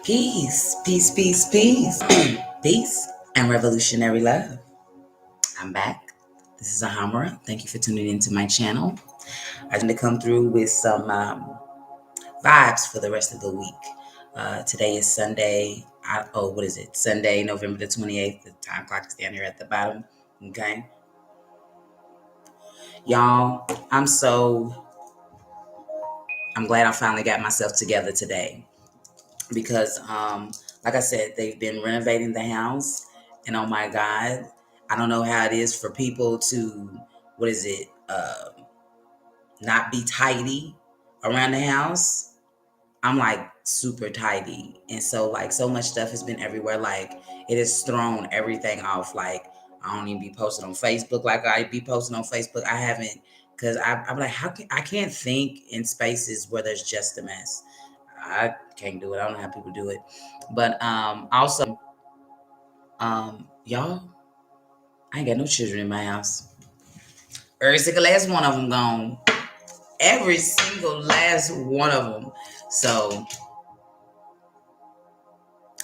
Peace, peace, peace, peace, peace, and revolutionary love. I'm back. This is Ahamara. Thank you for tuning into my channel. I want to come through with some vibes for the rest of the week. Today is Sunday. What is it? Sunday, November the 28th. The time clock is down here at the bottom. Okay. Y'all, I'm glad I finally got myself together today because like I said, they've been renovating the house, and oh my God, I don't know how it is for people to not be tidy around the house. I'm like super tidy, and so like so much stuff has been everywhere. Like it has thrown everything off. Like I don't even be posting on Facebook like I be posting on Facebook. I haven't, because I'm like, I can't think in spaces where there's just a mess. I can't do it. I don't know how people do it. But also, y'all, I ain't got no children in my house. Every single last one of them gone. Every single last one of them. So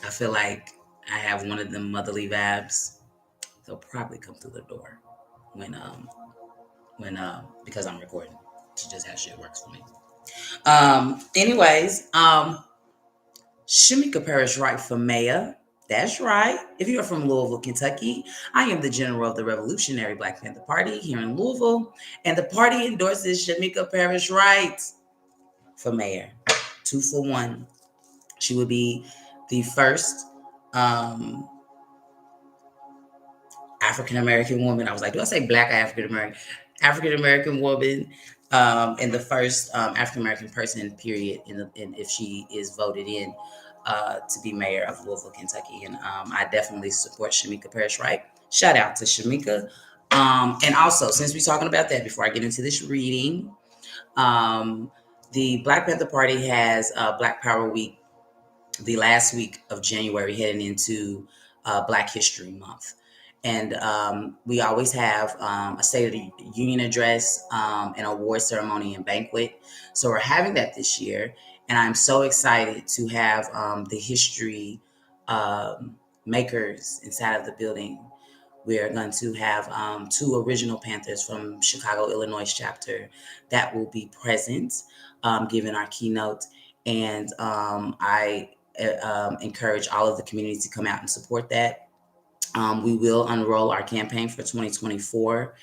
I feel like I have one of them motherly vibes. They'll probably come through the door when because I'm recording. It's just how shit works for me. Anyways, Shamika Parrish Wright for mayor. That's right. If you're from Louisville, Kentucky, I am the general of the Revolutionary Black Panther Party here in Louisville, and the party endorses Shamika Parrish Wright for mayor. 2-for-1. She would be the first African American woman. I was like, do I say Black African American? African American woman, and the first African American person, period, if she is voted in to be mayor of Louisville, Kentucky. And I definitely support Shamika Parrish Wright. Shout out to Shamika. And also, since we're talking about that, before I get into this reading, the Black Panther Party has Black Power Week the last week of January, heading into Black History Month. And we always have a State of the Union address, an award ceremony, and banquet. So we're having that this year. And I'm so excited to have the history makers inside of the building. We're going to have 2 original Panthers from Chicago, Illinois chapter that will be present, giving our keynote. And I encourage all of the community to come out and support that. We will unroll our campaign for 2024.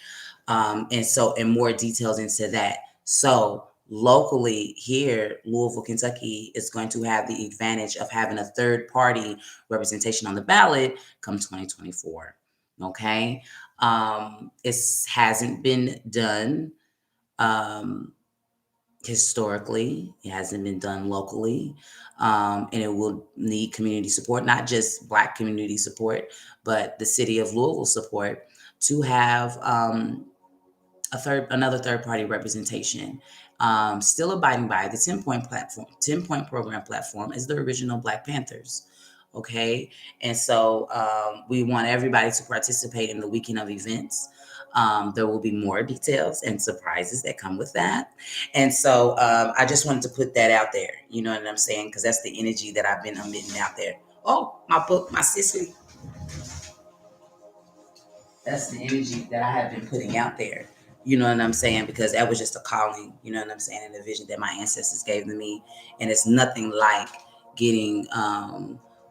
And more details into that. So locally here, Louisville, Kentucky is going to have the advantage of having a third party representation on the ballot come 2024. Okay. It hasn't been done historically. It hasn't been done locally. And it will need community support, not just Black community support, but the city of Louisville support to have another third party representation. Still abiding by the 10-point program platform is the original Black Panthers. Okay. And so we want everybody to participate in the weekend of events. There will be more details and surprises that come with that. And so I just wanted to put that out there. You know what I'm saying? Because that's the energy that I've been emitting out there. Oh, my book, my sissy. That's the energy that I have been putting out there. You know what I'm saying? Because that was just a calling, you know what I'm saying, and a vision that my ancestors gave to me. And it's nothing like getting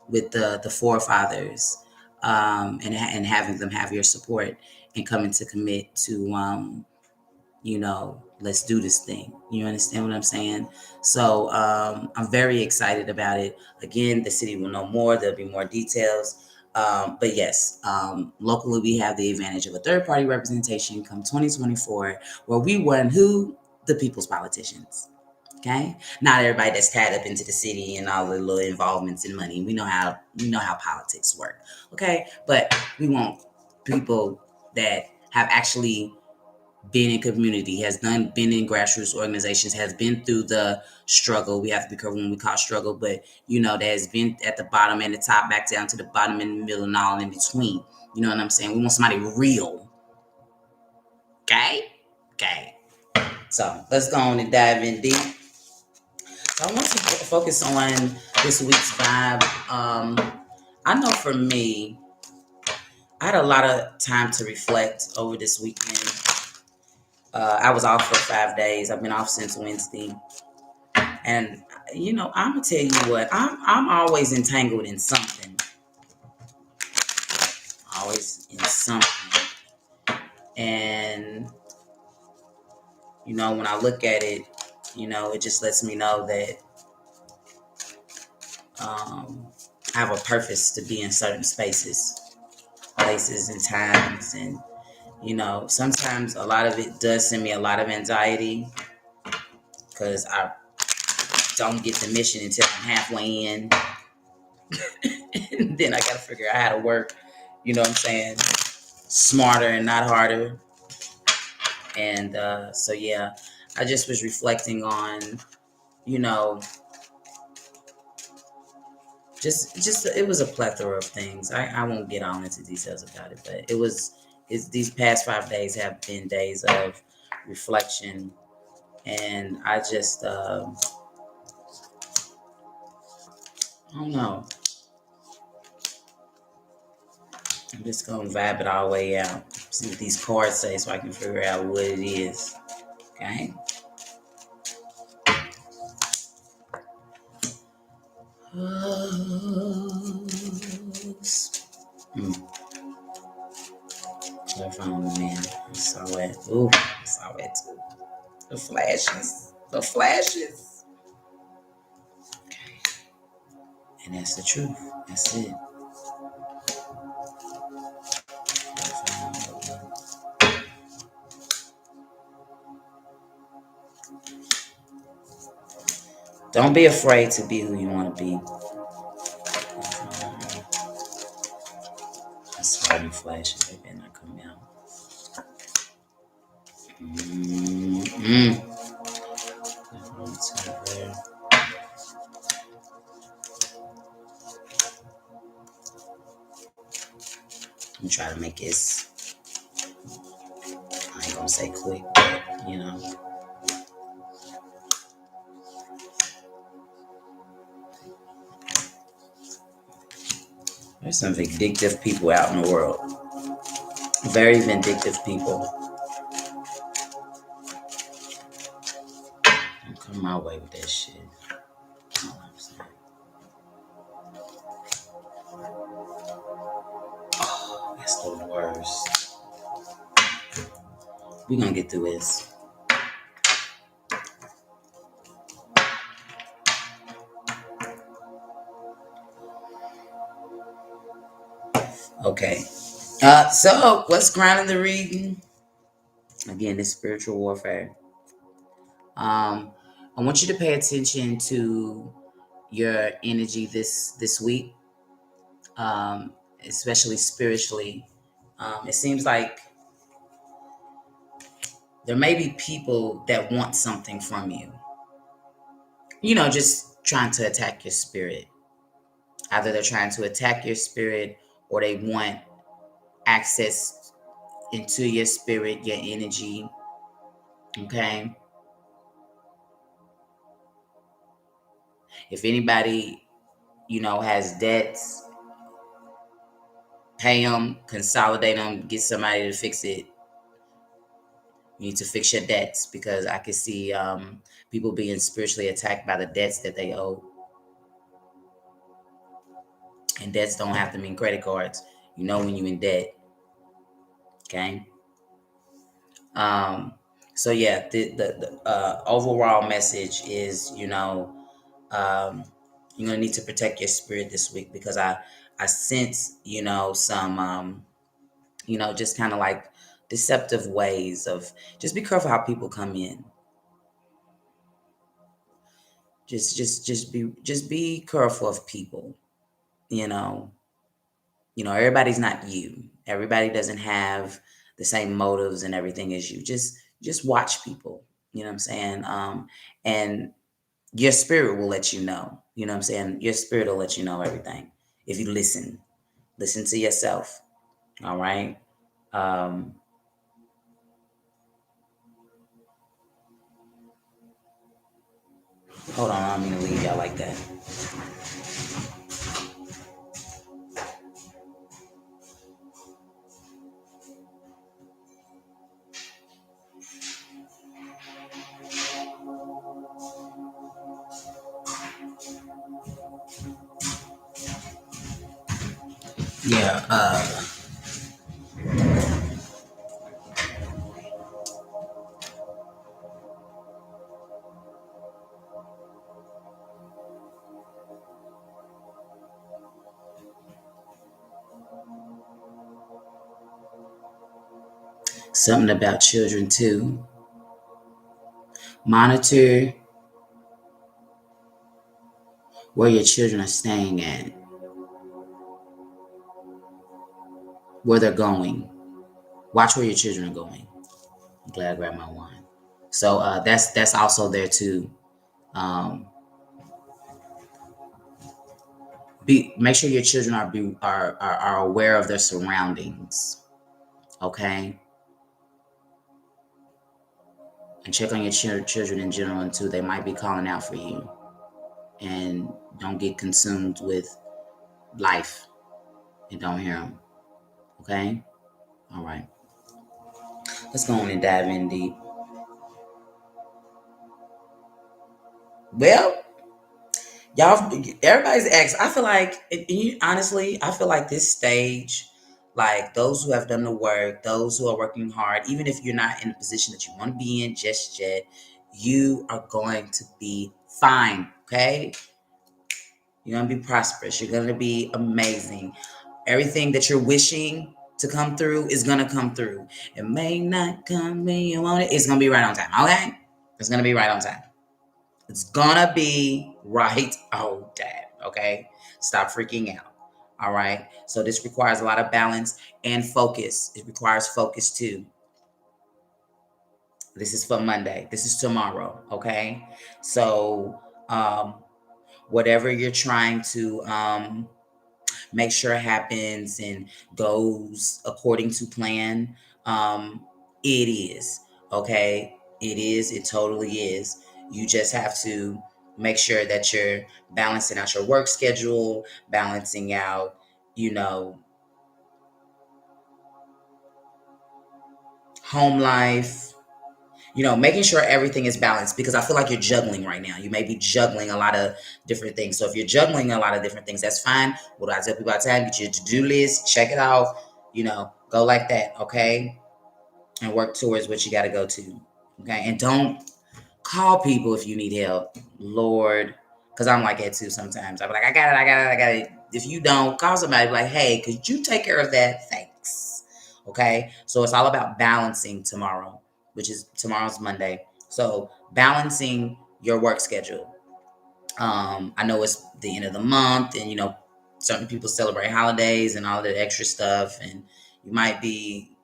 with the forefathers and having them have your support and coming to commit to, let's do this thing. You understand what I'm saying? So I'm very excited about it. Again, the city will know more. There'll be more details. But yes, locally we have the advantage of a third party representation come 2024, where we won who? The people's politicians. Okay, not everybody that's tied up into the city and all the little involvements and money. We know how politics work. Okay, but we want people that have actually been in community, been in grassroots organizations, has been through the struggle. We have to be careful when we call struggle, but that has been at the bottom and the top, back down to the bottom and the middle and all in between. You know what I'm saying? We want somebody real. Okay. So let's go on and dive in deep. I want to focus on this week's vibe. I know for me, I had a lot of time to reflect over this weekend. I was off for 5 days. I've been off since Wednesday, and I'm gonna tell you what. I'm always entangled in something. Always in something, and when I look at it, it just lets me know that I have a purpose to be in certain spaces, places, and times, and sometimes a lot of it does send me a lot of anxiety because I don't get the mission until I'm halfway in. And then I got to figure out how to work, what I'm saying, smarter and not harder. And so, yeah, I just was reflecting on, you know, just it was a plethora of things. I won't get on into details about it, but it's these past 5 days have been days of reflection. And I just, I don't know. I'm just gonna vibe it all the way out. See what these cards say so I can figure out what it is. Okay. Clarify on the man. I saw it. Ooh, I saw it too. The flashes. The flashes. Okay. And that's the truth. That's it. Don't be afraid to be who you want to be. I saw the flashes. They better not come out. Mm-hmm. I'm trying to make this, I ain't gonna say quick, but there's some vindictive people out in the world. Very vindictive people. Don't come my way with that shit. Oh, that's the worst. We're gonna get through this. Okay. So what's grounding the reading? Again, this spiritual warfare. I want you to pay attention to your energy this week, especially spiritually. It seems like there may be people that want something from you. Just trying to attack your spirit. Either they're trying to attack your spirit or they want access into your spirit, your energy. Okay. If anybody, has debts, pay them, consolidate them, get somebody to fix it. You need to fix your debts because I can see people being spiritually attacked by the debts that they owe. And debts don't have to mean credit cards. When you're in debt. Okay. So yeah, the overall message is, you're gonna need to protect your spirit this week because I sense, some just kind of like deceptive ways of just be careful how people come in. Just be careful of people. You know, everybody's not you. Everybody doesn't have the same motives and everything as you. Just watch people. You know what I'm saying? And your spirit will let you know. You know what I'm saying? Your spirit will let you know everything if you listen. Listen to yourself. All right. Um, Hold on, I don't mean to leave y'all like that. Yeah, something about children too. Monitor where your children are staying at, where they're going. Watch where your children are going. I'm glad I grabbed my wine. So that's also there too. Um, make sure your children are aware of their surroundings. Okay, and check on your children in general too. They might be calling out for you, and don't get consumed with life and don't hear them. Okay, all right. Let's go on and dive in deep. Well, y'all, everybody's ex. I feel like, honestly, I feel like this stage, like those who have done the work, those who are working hard, even if you're not in the position that you want to be in just yet, you are going to be fine. Okay, you're gonna be prosperous. You're gonna be amazing. Everything that you're wishing to come through is gonna come through. It may not come when you want it. It's gonna be right on time. Okay, it's gonna be right on time. It's gonna be right on time. Okay, stop freaking out. All right. So this requires a lot of balance and focus. It requires focus too. This is for Monday. This is tomorrow. Okay. So whatever you're trying to make sure happens and goes according to plan, it is. Okay. It is. It totally is. You just have to make sure that you're balancing out your work schedule, balancing out, you know, home life, making sure everything is balanced, because I feel like you're juggling right now. You may be juggling a lot of different things. So if you're juggling a lot of different things, that's fine. What do I tell people all the time? Get your to-do list, check it off, go like that, okay? And work towards what you got to go to, okay? And don't call people if you need help, Lord, because I'm like that too sometimes. I'm like, I got it, I got it, I got it. If you don't, call somebody, be like, hey, could you take care of that? Thanks. Okay. So it's all about balancing tomorrow, which is tomorrow's Monday. So balancing your work schedule. I know it's the end of the month, and certain people celebrate holidays and all that extra stuff, and you might be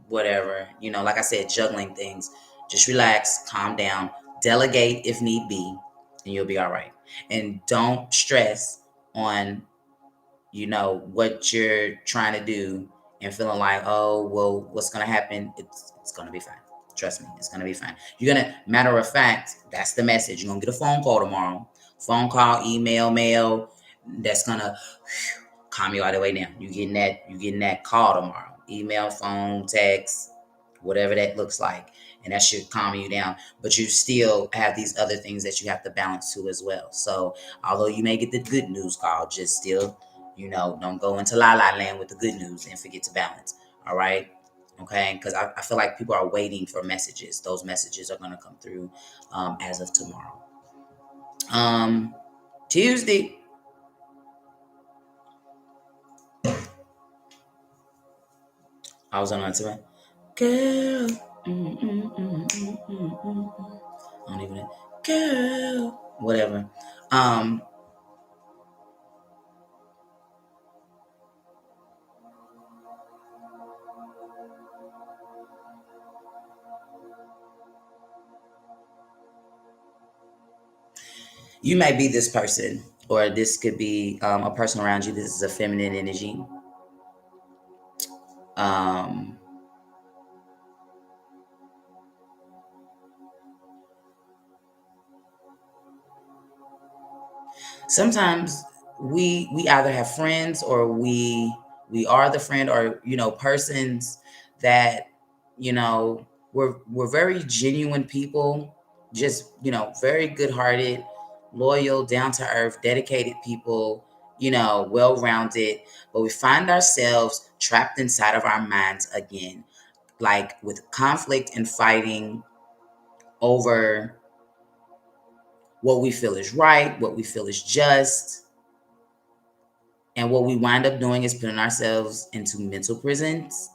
whatever, like I said, juggling things. Just relax, calm down, delegate if need be, and you'll be all right. And don't stress on what you're trying to do and feeling like, oh well, what's gonna happen? It's gonna be fine. Trust me, it's gonna be fine. You're gonna, matter of fact, that's the message. You're gonna get a phone call tomorrow. Phone call, email, mail. That's gonna calm you all the way down. You getting that call tomorrow. Email, phone, text, whatever that looks like. And that should calm you down. But you still have these other things that you have to balance too as well. So although you may get the good news call, just still, don't go into la la land with the good news and forget to balance. All right. Okay. Because I feel like people are waiting for messages. Those messages are going to come through as of tomorrow. Tuesday. I was on Instagram. Girl. I don't even know. Girl. Whatever. Um, you may be this person, or this could be a person around you. This is a feminine energy. Um, sometimes we either have friends, or we are the friend, or persons that we're very genuine people, just very good hearted, loyal, down to earth, dedicated people, well rounded, but we find ourselves trapped inside of our minds again, like with conflict and fighting over what we feel is right, what we feel is just. And what we wind up doing is putting ourselves into mental prisons,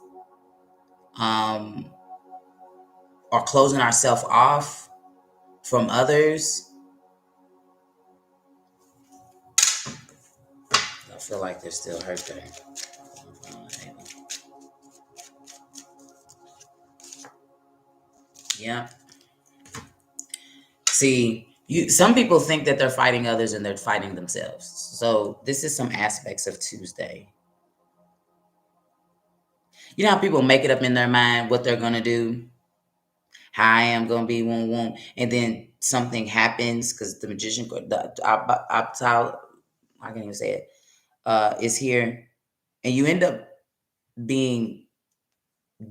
um, or closing ourselves off from others. I feel like there's still hurt there. Yeah. See, some people think that they're fighting others and they're fighting themselves. So this is some aspects of Tuesday. You know how people make it up in their mind what they're gonna do, how I am gonna be, won't, and then something happens because the magician, I can't even say it, is here, and you end up being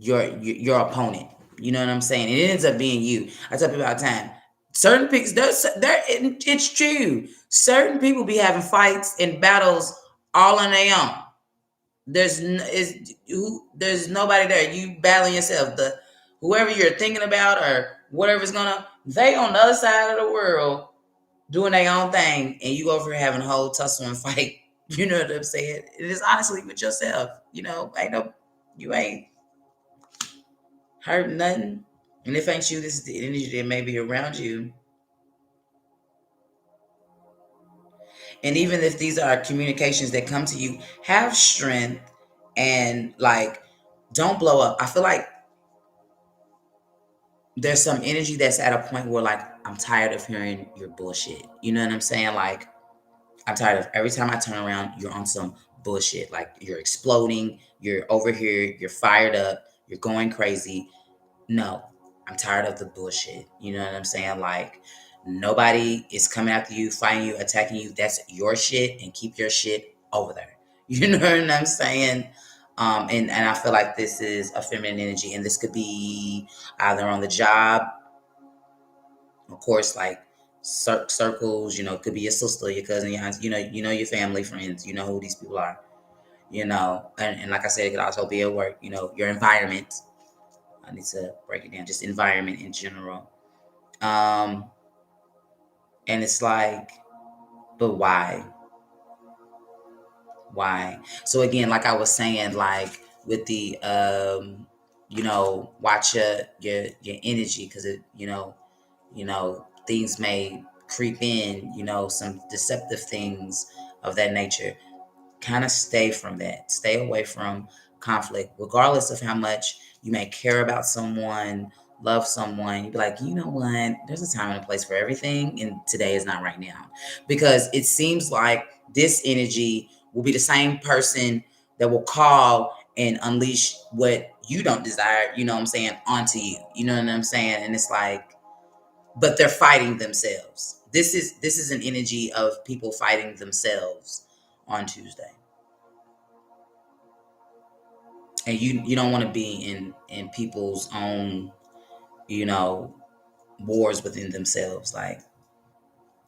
your opponent. You know what I'm saying? It ends up being you. I tell people all the time. Certain people, it's true. Certain people be having fights and battles all on their own. There's nobody there. You battling yourself. Whoever you're thinking about or whatever's they on the other side of the world doing their own thing, and you over here having a whole tussle and fight. You know what I'm saying? It is honestly with yourself. You ain't hurt nothing. And if ain't you, this is the energy that may be around you. And even if these are communications that come to you, have strength and don't blow up. I feel like there's some energy that's at a point where I'm tired of hearing your bullshit. You know what I'm saying? I'm tired of every time I turn around, you're on some bullshit. Like you're exploding, you're over here, you're fired up, you're going crazy. No, I'm tired of the bullshit. You know what I'm saying? Nobody is coming after you, fighting you, attacking you. That's your shit, and keep your shit over there. You know what I'm saying? And I feel like this is a feminine energy, and this could be either on the job, of course, circles. It could be your sister, your cousin, your aunts. Your family, friends. You know who these people are. And like I said, it could also be at work. Your environment. I need to break it down. Just environment in general. And it's but why? Why? So again, like I was saying, with the watch your energy, because things may creep in, some deceptive things of that nature. Kind of stay from that. Stay away from conflict, regardless of how much you may care about someone, love someone. You'd be like, you know what? There's a time and a place for everything, and today is not right now. Because it seems like this energy will be the same person that will call and unleash what you don't desire, you know what I'm saying, onto you. You know what I'm saying? And it's but they're fighting themselves. This is an energy of people fighting themselves on Tuesday. And you don't want to be in people's own you know wars within themselves,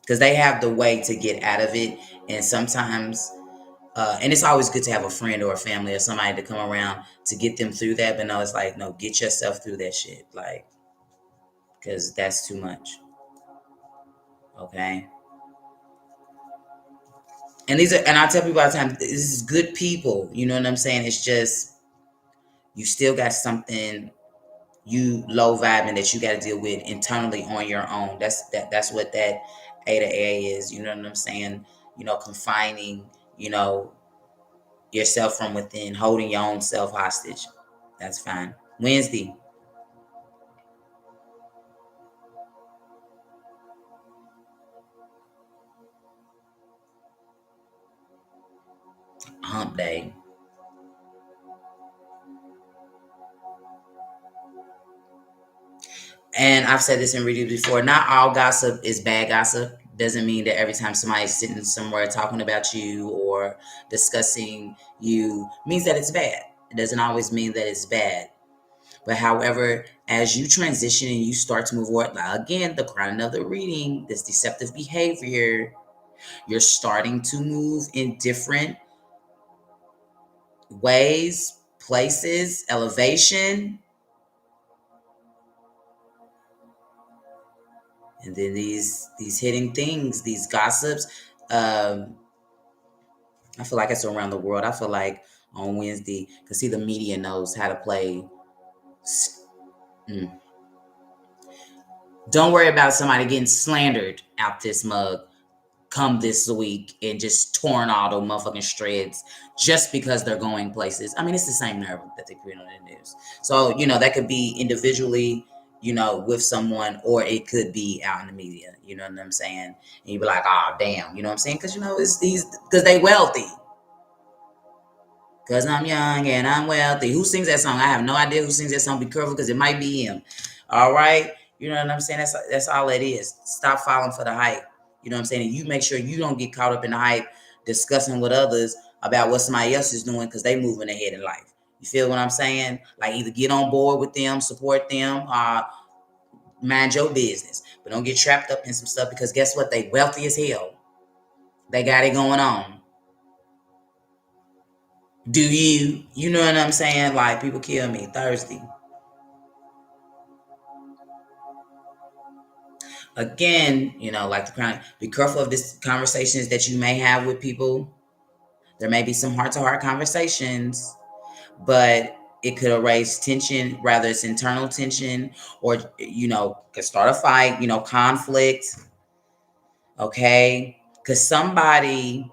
because they have the way to get out of it. And sometimes and it's always good to have a friend or a family or somebody to come around to get them through that. But no, it's no, get yourself through that shit, because that's too much. Okay. And I tell people all the time, this is good people, you know what I'm saying? It's just you still got something, you low vibing, that you got to deal with internally on your own. That's what that A to A is. You know what I'm saying? Confining, yourself from within, holding your own self hostage. That's fine. Wednesday, hump day. And I've said this in reviews before. Not all gossip is bad gossip, doesn't mean that every time somebody's sitting somewhere talking about you or discussing you means that it's bad. It doesn't always mean that it's bad. But however, as you transition and you start to move forward, again, the ground of the reading, this deceptive behavior, you're starting to move in different ways, places, elevation. And then these hidden things, these gossips, um, I feel like it's around the world. I feel like on Wednesday, because see, the media knows how to play. Mm. Don't worry about somebody getting slandered out this mug come this week and just torn all the motherfucking shreds just because they're going places. I mean, it's the same nerve that they create on the news. So, that could be individually, with someone, or it could be out in the media. You know what I'm saying? And you be like, oh, damn. You know what I'm saying? Because, it's these, because they wealthy. Because I'm young and I'm wealthy. Who sings that song? I have no idea who sings that song. Be careful because it might be him. All right? You know what I'm saying? That's all it is. Stop falling for the hype. You know what I'm saying? And you make sure you don't get caught up in the hype discussing with others about what somebody else is doing because they moving ahead in life. You feel what I'm saying? Like either get on board with them, support them, mind your business. But don't get trapped up in some stuff because guess what? They wealthy as hell. They got it going on. Do you know what I'm saying? Like people kill me Thursday. Again, like the kind, be careful of this conversations that you may have with people. There may be some heart to heart conversations, but it could erase tension, rather it's internal tension, or could start a fight, conflict. Okay. Because somebody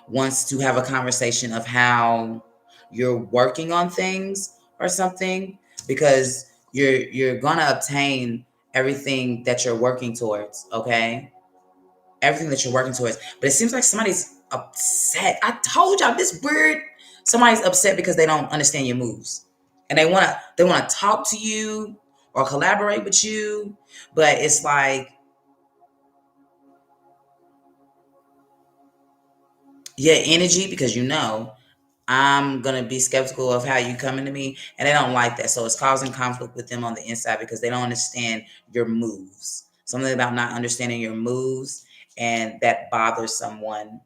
wants to have a conversation of how you're working on things or something, because you're gonna obtain everything that you're working towards. Okay, everything that you're working towards. But it seems like somebody's upset. I told y'all this weird. Somebody's upset because they don't understand your moves, and they wanna talk to you or collaborate with you, but it's like your energy, because I'm gonna be skeptical of how you coming to me, and they don't like that. So it's causing conflict with them on the inside because they don't understand your moves. Something about not understanding your moves, and that bothers someone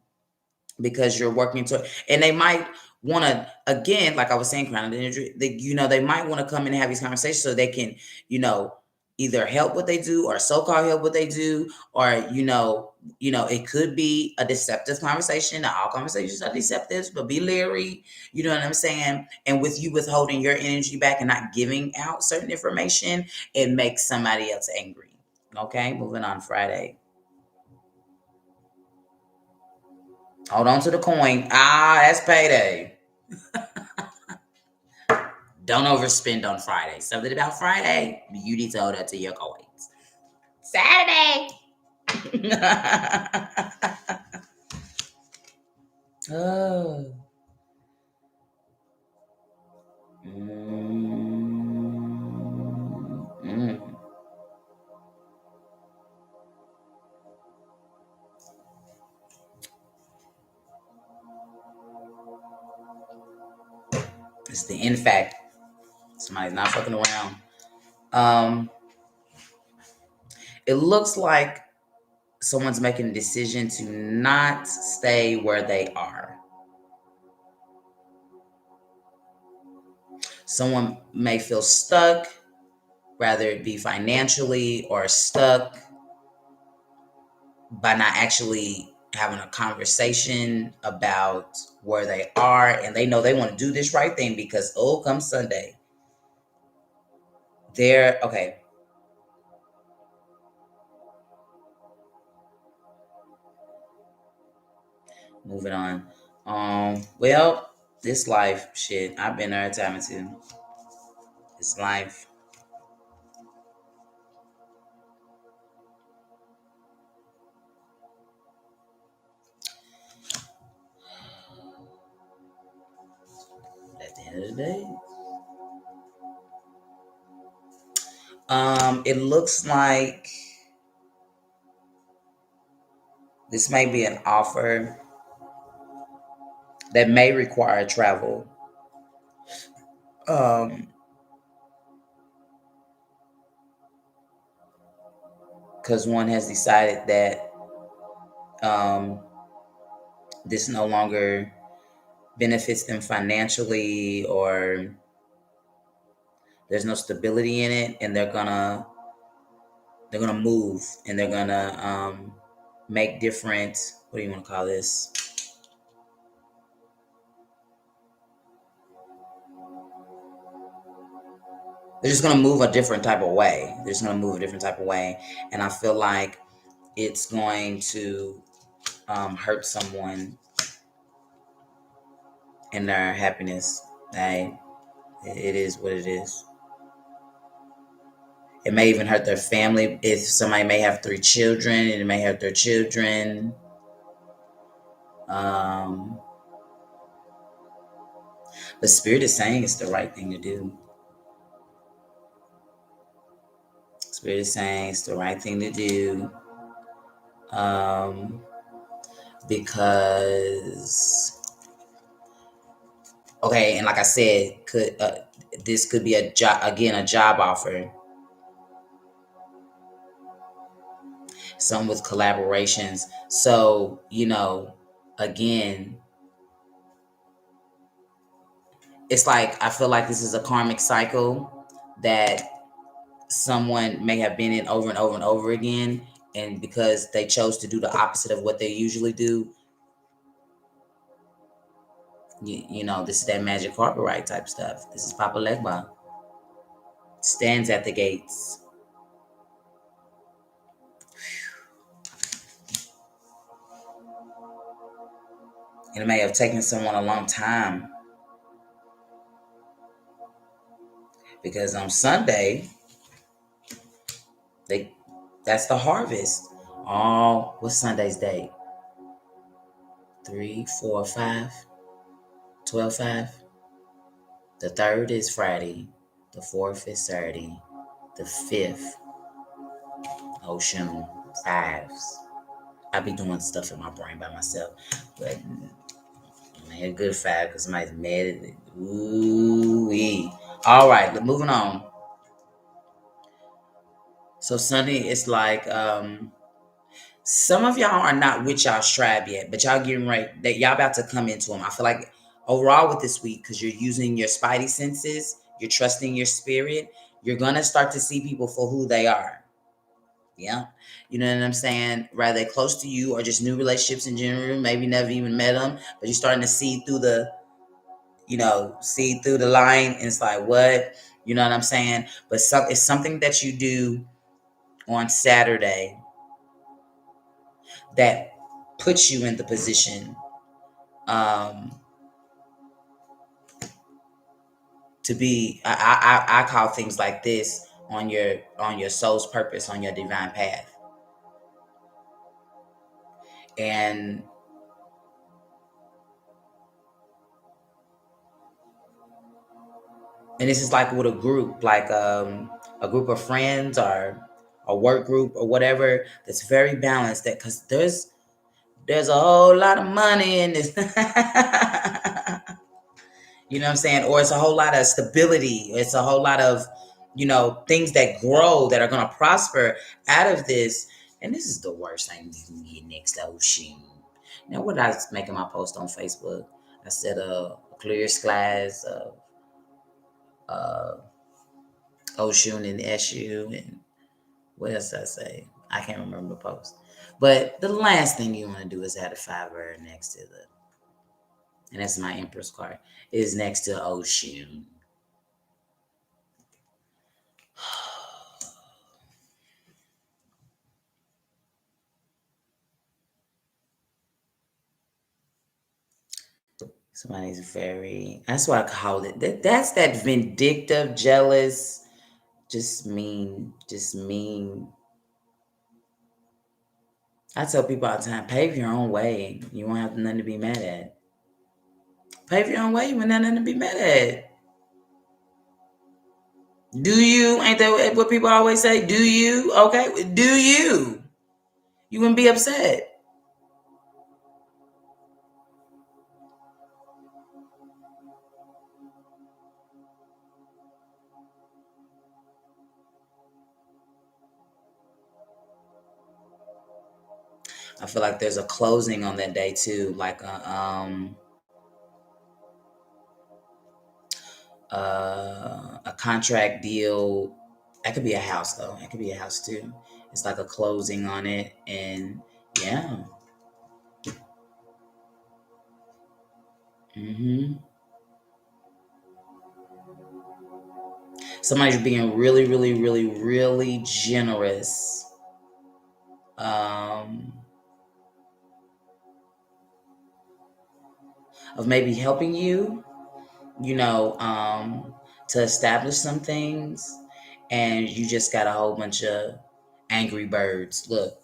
because you're working to, and they might want to, again, like I was saying, crown energy. They might want to come in and have these conversations so they can, you know, either help what they do or so-called help what they do, or it could be a deceptive conversation. Not all conversations are deceptive, but be leery. You know what I'm saying? And with you withholding your energy back and not giving out certain information, it makes somebody else angry. Okay, moving on. Friday. Hold on to the coin. That's payday. Don't overspend on Friday. Something about Friday, you need to hold on to your coins. Saturday. Oh. Mm. It's the in fact. Somebody's not fucking around. Um, it looks like someone's making a decision to not stay where they are. Someone may feel stuck, whether it be financially or stuck by not actually having a conversation about where they are, and they know they want to do this right thing because come Sunday, they're okay. Moving on. Well, this life shit, I've been there a time or two. This life. At the end of the day, it looks like This may be an offer that may require travel. Um, because one has decided that um, this no longer benefits them financially, or there's no stability in it, and they're gonna move, and they're gonna make different, what do you want to call this, they're just gonna move a different type of way. They're just gonna move a different type of way, and I feel like it's going to hurt someone in their happiness. Hey, it is what it is. It may even hurt their family. If somebody may have 3 children, it may hurt their children. Um, but Spirit is saying it's the right thing to do. Spirit is saying it's the right thing to do. Because, okay, and like I said, this could be a job offer. Some with collaborations. So, again, it's like I feel like this is a karmic cycle that someone may have been in over and over and over again, and because they chose to do the opposite of what they usually do, this is that magic carpet ride type stuff. This is Papa Legba. Stands at the gates. And it may have taken someone a long time, because on Sunday, that's the harvest. What's Sunday's date? 3, 4, 5, 12, 5. The 3rd is Friday. The 4th is Saturday. The 5th, Ocean 5s. I be doing stuff in my brain by myself, but a good 5 because somebody's mad at it. Ooh-wee. All right, moving on. So Sunday, it's like some of y'all are not with y'all tribe yet, but y'all getting right. That y'all about to come into them. I feel like overall with this week, because you're using your spidey senses, you're trusting your spirit, you're gonna start to see people for who they are. Yeah, you know what I'm saying? Rather close to you or just new relationships in general. Maybe never even met them, but you're starting to see through the line, and it's like, what? You know what I'm saying? But it's something that you do on Saturday that puts you in the position to be. I call things like this on your soul's purpose, on your divine path, and this is like with a group, like a group of friends or a work group or whatever, that's very balanced. That because there's a whole lot of money in this. You know what I'm saying? Or it's a whole lot of stability. It's a whole lot of, things that grow, that are going to prosper out of this. And this is the worst thing you can get next to Ocean. Now, what did I make in my post on Facebook? I said, clear skies, Ocean and SU. And what else did I say? I can't remember the post. But the last thing you want to do is add a fiver next to and that's my Empress card, is next to Ocean. Somebody's that's what I call it. That's that vindictive, jealous, just mean. I tell people all the time, pave your own way. You won't have nothing to be mad at. Pave your own way, you won't have nothing to be mad at. Do you? Ain't that what people always say? Do you? Okay, do you? You wouldn't be upset. I feel like there's a closing on that day too, like a contract deal. That could be a house though. It could be a house too. It's like a closing on it, and yeah. hmm Somebody's being really, really, really, really generous. Um, of maybe helping you, you know, to establish some things, and you just got a whole bunch of angry birds. Look,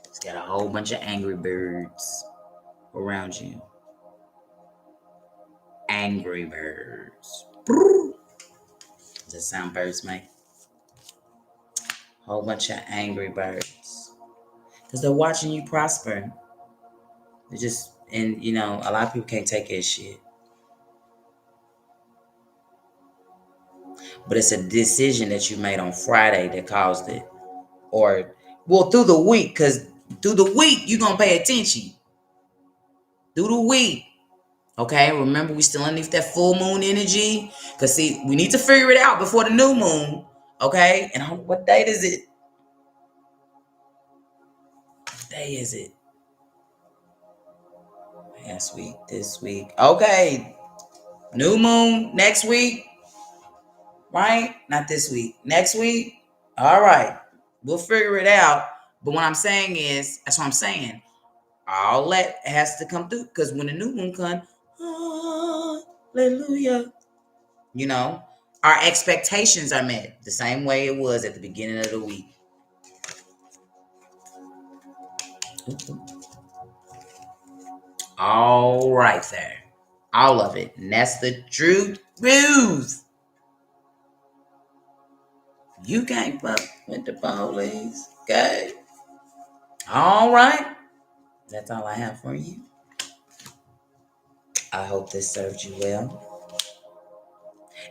it's got a whole bunch of angry birds around you. Angry birds. Does that sound birds make? Whole bunch of angry birds. Because they're watching you prosper. They just, and you know, a lot of people can't take this shit. But it's a decision that you made on Friday that caused it. Or, well, through the week, because through the week, you're going to pay attention. Through the week. Okay, remember we still underneath that full moon energy. Because see, we need to figure it out before the new moon. Okay, and what date is it? What day is it? Last week, this week. Okay, new moon next week. Right? Not this week. Next week. All right, we'll figure it out. But what I'm saying is, that's what I'm saying. All that has to come through, because when the new moon comes, hallelujah, you know, our expectations are met the same way it was at the beginning of the week. All right there. All of it. And that's the truth. You can't fuck with the police. Okay. All right. That's all I have for you. I hope this served you well.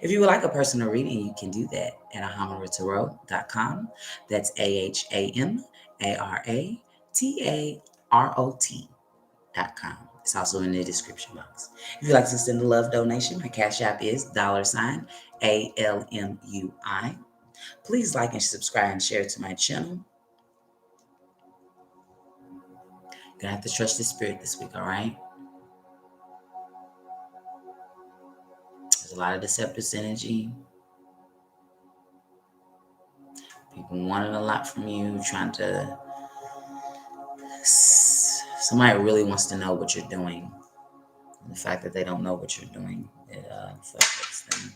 If you would like a personal reading, you can do that at ahamarutarot.com. That's AHAMARATAROT.com. It's also in the description box. If you'd like to send a love donation, my Cash App is $ALMUI. Please like and subscribe and share to my channel. You're going to have to trust the spirit this week, all right? There's a lot of deceptive energy. People wanting a lot from you, trying to... Somebody really wants to know what you're doing. And the fact that they don't know what you're doing, it frustrates them.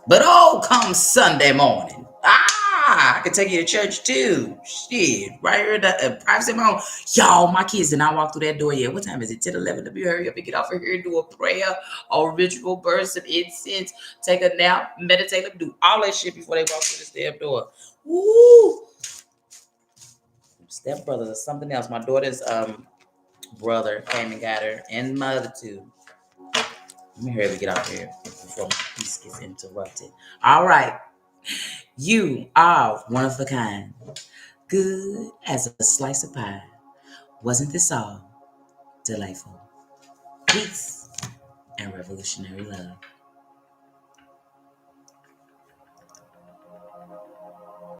But come Sunday morning, I can take you to church too. Shit, right here at the privacy of my home. Y'all, my kids did not walk through that door yet. What time is it? 10, 11. Let me hurry up and get off of here and do a prayer, a ritual, burn some incense, take a nap, meditate, let me do all that shit before they walk through this damn door. Woo! Stepbrothers or something else. My daughter's brother came and got her, and my other two. Let me hurry up and get off here before my piece gets interrupted. All right. You are one of a kind. Good as a slice of pie. Wasn't this all delightful? Peace and revolutionary love.